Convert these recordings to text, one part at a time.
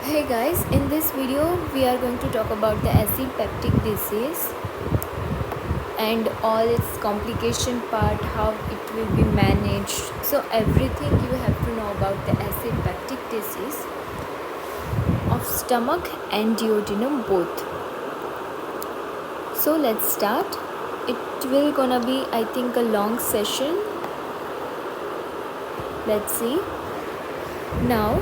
Hey guys, in this video we are going to talk about the acid peptic disease and all its complication part, how it will be managed. So everything you have to know about the acid peptic disease of stomach and duodenum both. So let's start. It will gonna be, I think, a long session. Let's see. Now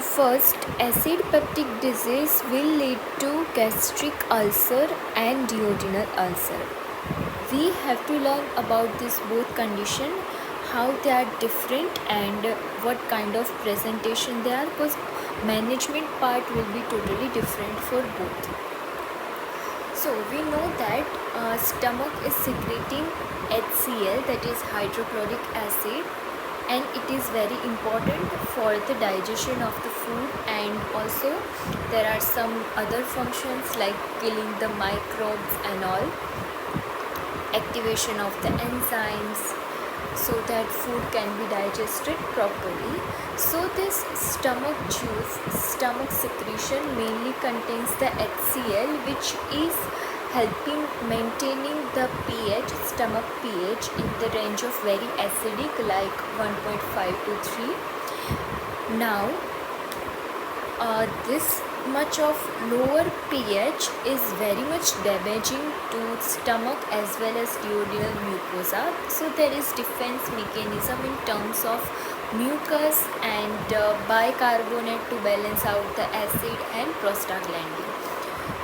first, acid peptic disease will lead to gastric ulcer and duodenal ulcer. We have to learn about this both condition, how they are different and what kind of presentation they are, because management part will be totally different for both. So we know that stomach is secreting HCl, that is hydrochloric acid, and it is very important for the digestion of the food, and also there are some other functions like killing the microbes and all, activation of the enzymes so that food can be digested properly. So this stomach juice, stomach secretion mainly contains the HCl, which is helping maintaining the pH, stomach pH, in the range of very acidic like 1.5 to 3. Now this much of lower pH is very much damaging to stomach as well as duodenal mucosa. So there is defense mechanism in terms of mucus and bicarbonate to balance out the acid and prostaglandin.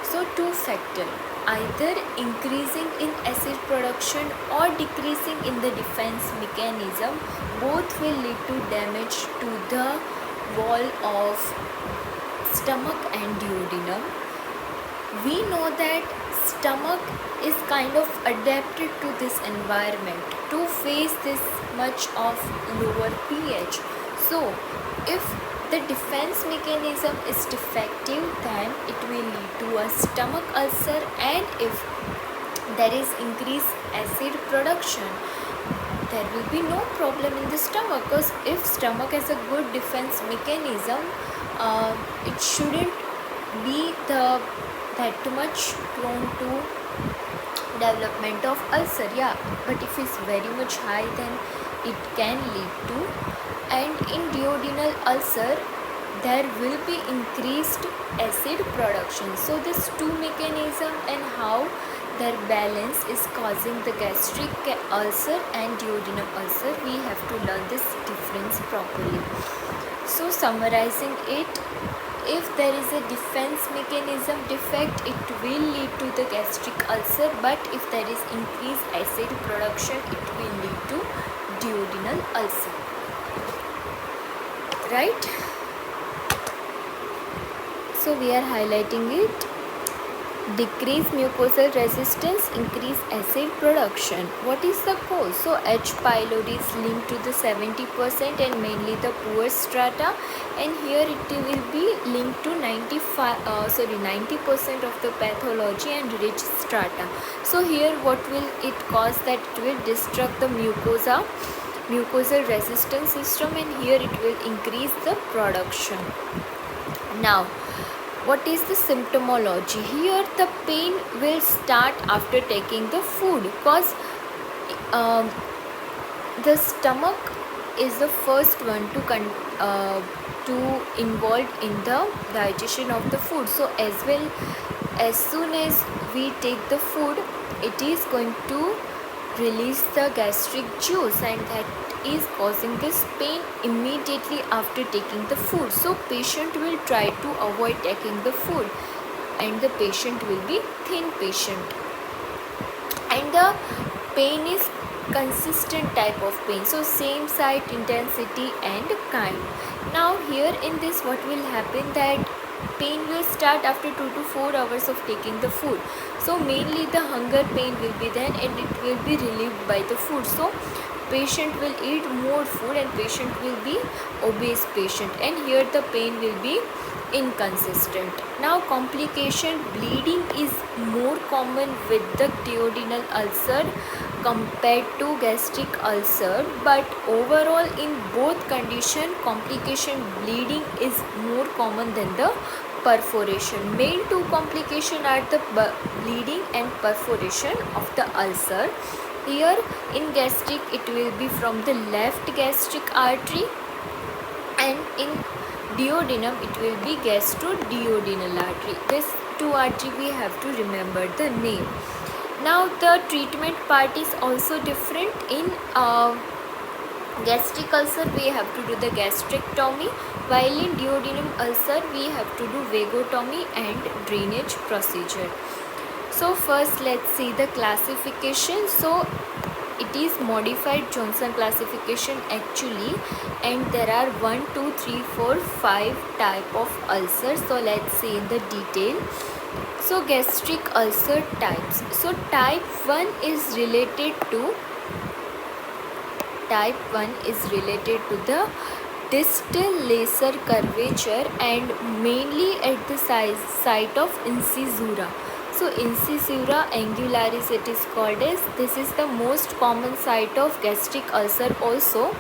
So two factors, either increasing in acid production or decreasing in the defense mechanism, both will lead to damage to the wall of stomach and duodenum. We know that stomach is kind of adapted to this environment to face this much of lower pH. So if the defense mechanism is defective, then it will lead to a stomach ulcer, and if there is increased acid production, there will be no problem in the stomach, because if stomach has a good defense mechanism, it shouldn't be that much prone to development of ulcer. Yeah, but if it's very much high, then it can lead to. And in duodenal ulcer there will be increased acid production. So this two mechanism and how their balance is causing the gastric ulcer and duodenal ulcer, we have to learn this difference properly. So summarizing it, if there is a defense mechanism defect, it will lead to the gastric ulcer, but if there is increased acid production, it will lead to duodenal ulcer. Right? So we are highlighting it. Decrease mucosal resistance, increase acid production. What is the cause? So H. pylori is linked to the 70% and mainly the poor strata, and here it will be linked to 90% of the pathology and rich strata. So here what will it cause? That it will disrupt the mucosal resistance system, and here it will increase the production. Now what is the symptomology? Here the pain will start after taking the food, because the stomach is the first one to involved in the digestion of the food. So as soon as we take the food, it is going to release the gastric juice, and that is causing this pain immediately after taking the food. So patient will try to avoid taking the food, and the patient will be thin patient, and the pain is consistent type of pain, so same site, intensity and kind. Now here in this what will happen, that pain will start after 2 to 4 hours of taking the food. So mainly the hunger pain will be there, and it will be relieved by the food. So patient will eat more food, and patient will be obese patient, and here the pain will be inconsistent. Now complication, bleeding is more common with the duodenal ulcer, compared to gastric ulcer, but overall in both condition complication bleeding is more common than the perforation. Main two complication are the bleeding and perforation of the ulcer. Here in gastric it will be from the left gastric artery, and in duodenum it will be gastroduodenal artery. This two artery we have to remember the name. Now the treatment part is also different. In gastric ulcer we have to do the gastrectomy, while in duodenum ulcer we have to do vagotomy and drainage procedure. So first let's see the classification. So it is modified Johnson classification actually, and there are 1, 2, 3, 4, 5 type of ulcers. So let's see in the detail. So gastric ulcer types. So type 1 is related to the distal lacer curvature and mainly at the site of incisura. So incisura angularis it is called as. This is the most common site of gastric ulcer also.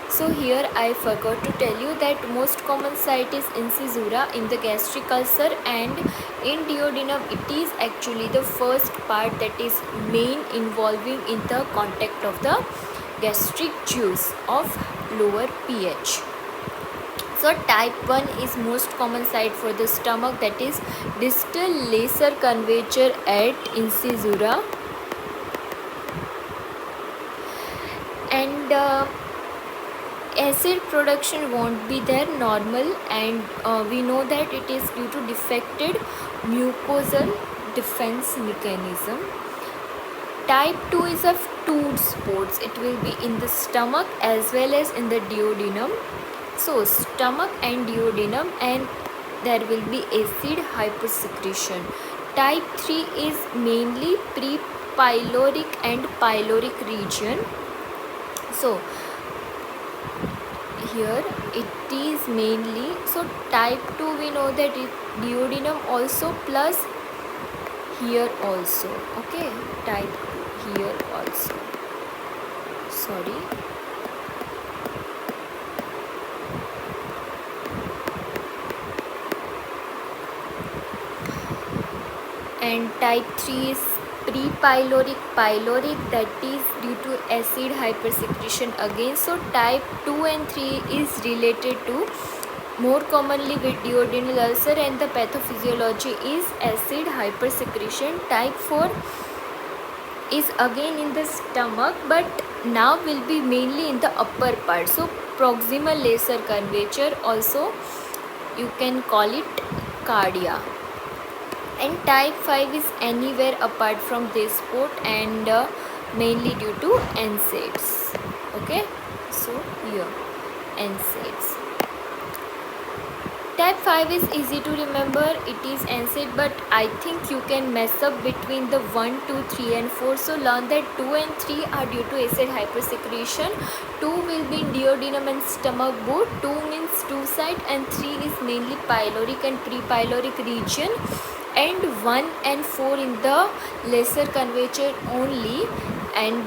So here I forgot to tell you that most common site is incisura in the gastric ulcer, and in duodenum it is actually the first part that is main involving in the contact of the gastric juice of lower pH. So type 1 is most common site for the stomach, that is distal lacer curvature at incisura, and acid production won't be there normal, and we know that it is due to defected mucosal defense mechanism. Type 2 is of two spots. It will be in the stomach as well as in the duodenum. So stomach and duodenum, and there will be acid hypersecretion. Type 3 is mainly pre-pyloric and pyloric region. So here it is mainly, so type 2 we know that it duodenum also plus here also, okay, type 2 here also, sorry. And type 3 is pre-pyloric pyloric, that is due to acid hypersecretion again. So type 2 and 3 is related to more commonly with duodenal ulcer, and the pathophysiology is acid hypersecretion. Type 4 is again in the stomach, but now will be mainly in the upper part. So proximal lacer curvature, also you can call it cardia. And type 5 is anywhere apart from this spot, and mainly due to NSAIDs. Okay, so here NSAIDs. Type 5 is easy to remember, it is NSAID, but I think you can mess up between the 1, 2, 3 and 4. So learn that 2 and 3 are due to acid hypersecretion. 2 will be in duodenum and stomach both. 2 means 2 side, and 3 is mainly pyloric and pre-pyloric region, and 1 and 4 in the lacer curvature only, and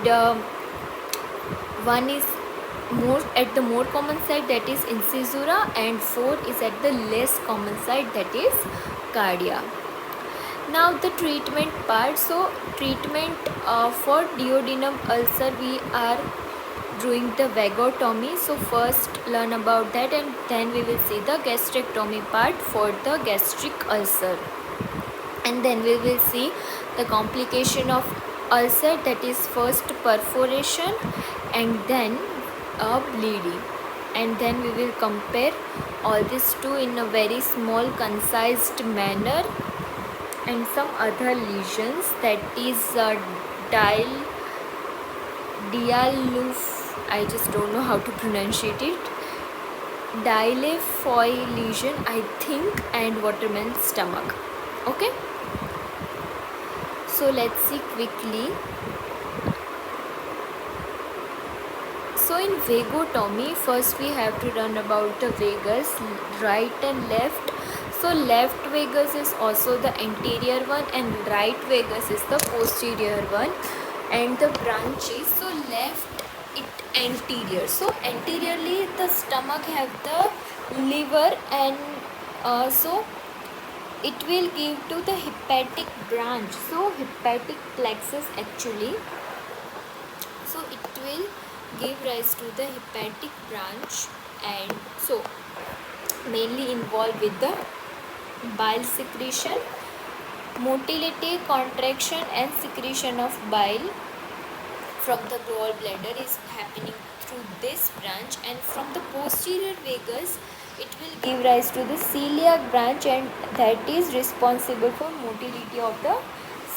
1 is more at the more common side, that is incisura, and 4 is at the less common side, that is cardia. Now the treatment part. So treatment for duodenum ulcer we are doing the vagotomy. So first learn about that, and then we will see the gastrectomy part for the gastric ulcer, and then we will see the complication of ulcer, that is first perforation and then bleeding, and then we will compare all these two in a very small concised manner, and some other lesions, that is I just don't know how to pronounce it, Dilephoid lesion I think, and Waterman's stomach. Okay, so let's see quickly. So in vagotomy, first we have to learn about the vagus, right and left. So left vagus is also the anterior one, and right vagus is the posterior one. and the branches, so left it anterior. So anteriorly the stomach have the liver, and so it will give to the hepatic branch, so hepatic plexus actually. So it will give rise to the hepatic branch, and so mainly involved with the bile secretion, motility, contraction and secretion of bile from the gallbladder is happening through this branch. And from the posterior vagus it will give rise to the celiac branch, and that is responsible for motility of the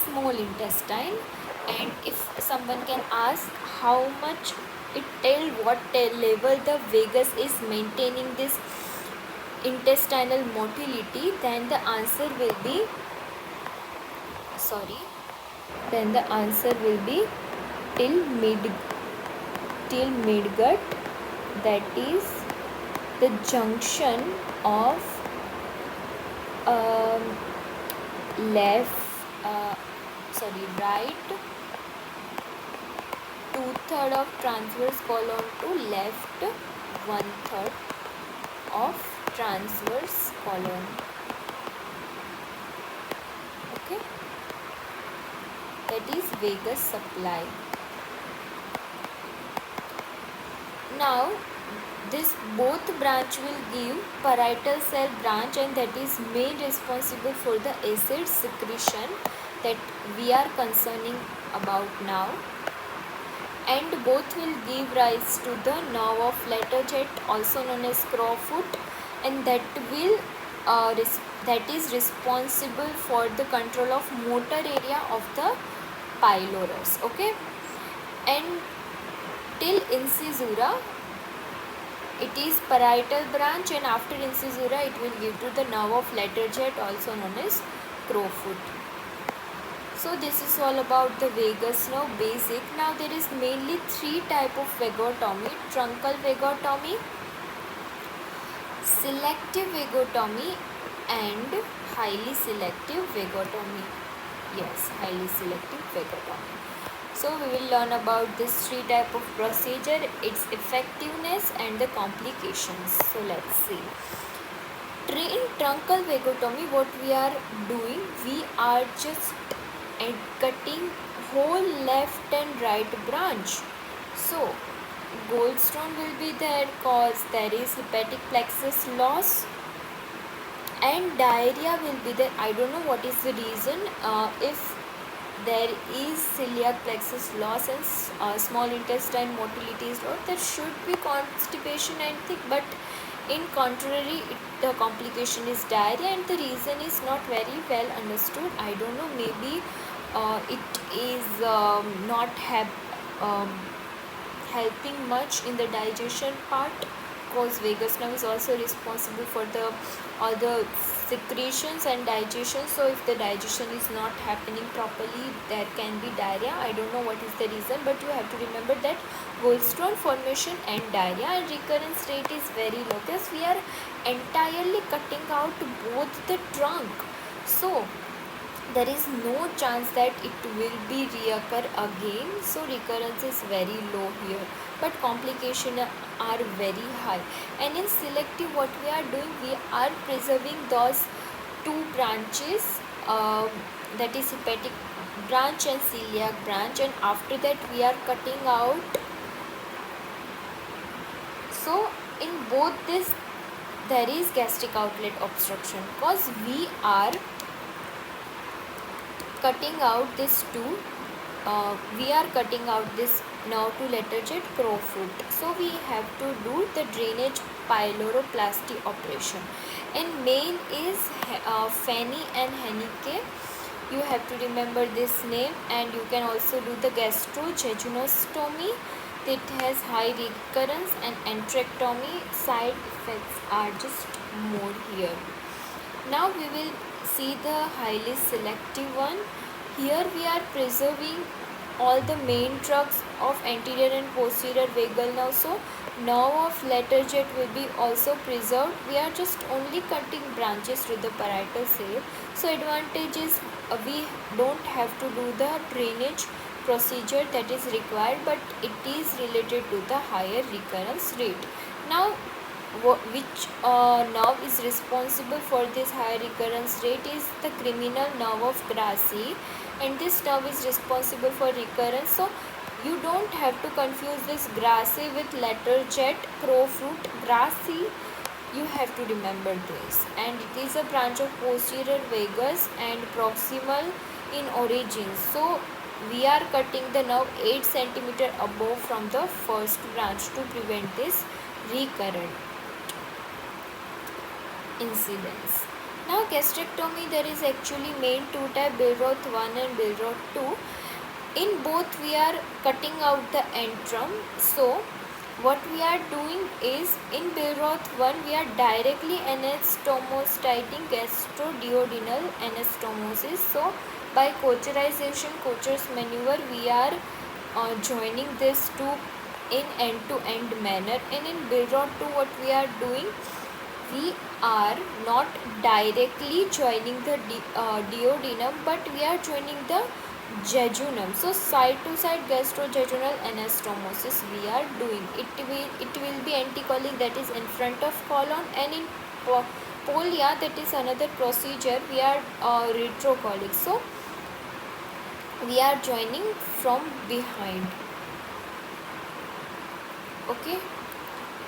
small intestine. And if someone can ask how much it till what level the vagus is maintaining this intestinal motility, then the answer will be till midgut, that is the junction of right 2/3 of transverse colon to left 1/3 of transverse colon. Okay, that is vagus supply. Now this both branch will give parietal cell branch, and that is main responsible for the acid secretion that we are concerning about now. And both will give rise to the nerve of Letterjet, also known as crowfoot, and that is responsible for the control of motor area of the pylorus. Okay, and till incisura it is parietal branch, and after incisura it will give to the nerve of Letterjet, also known as crowfoot. So this is all about the vagus nerve basic. Now there is mainly three type of vagotomy: truncal vagotomy, selective vagotomy, and highly selective vagotomy. Yes, highly selective vagotomy. So we will learn about this three type of procedure, its effectiveness and the complications. So let's see. In truncal vagotomy, what we are doing, we are just cutting whole left and right branch. So gallstone will be there cause there is hepatic plexus loss, and diarrhea will be there. I don't know what is the reason. If there is celiac plexus loss and small intestine motility is low, there should be constipation and thick, but in contrary the complication is diarrhea, and the reason is not very well understood. I don't know, maybe it is not helping much in the digestion part, because vagus nerve is also responsible for the other secretions and digestion. So if the digestion is not happening properly, there can be diarrhea. I don't know what is the reason, but you have to remember that gallstone formation and diarrhea and recurrence rate is very low, because we are entirely cutting out both the trunk. So there is no chance that it will be reoccur again. So recurrence is very low here, but complications are very high. And in selective, what we are doing, we are preserving those two branches, that is hepatic branch and celiac branch, and after that we are cutting out. So in both this there is gastric outlet obstruction, because we are cutting out this two, we are cutting out this nerve to Letterjet crowfoot. So we have to do the drainage pyloroplasty operation, and main is Fanny and Hennicke. You have to remember this name, and you can also do the gastrojejunostomy. It has high recurrence, and enterectomy. Side effects are just more here. Now we will see the highly selective one. Here we are preserving all the main trunks of anterior and posterior vagal nerve. So nerve of Letterjet will be also preserved. We are just only cutting branches to the parietal cell. So advantage is we don't have to do the drainage procedure that is required, but it is related to the higher recurrence rate. Now, which nerve is responsible for this high recurrence rate is the criminal nerve of Gracie, and this nerve is responsible for recurrence. So you don't have to confuse this Gracie with letter jet, crow fruit. Gracie, you have to remember this, and it is a branch of posterior vagus and proximal in origin. So we are cutting the nerve 8 cm above from the first branch to prevent this recurrent incidence. Now, gastrectomy, there is actually main two type, Billroth 1 and Billroth 2. In both we are cutting out the antrum. So what we are doing is, in Billroth 1 we are directly anastomostating gastroduodenal anastomosis. So by Kocherization, Kocher's maneuver, we are joining this two in end-to-end manner. And in Billroth 2 what we are doing, we are not directly joining the duodenum, but we are joining the jejunum. So side to side gastrojejunal anastomosis we are doing. It will be anticolic, that is in front of colon, and in polia, that is another procedure, we are retrocolic. So we are joining from behind. Okay,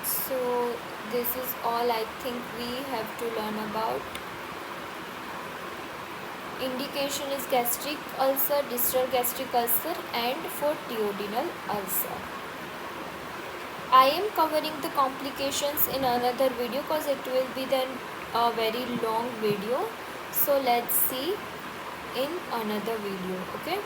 so this is all I think we have to learn about. Indication is gastric ulcer, distal gastric ulcer, and for duodenal ulcer. I am covering the complications in another video because it will be then a very long video. So let's see in another video. Okay.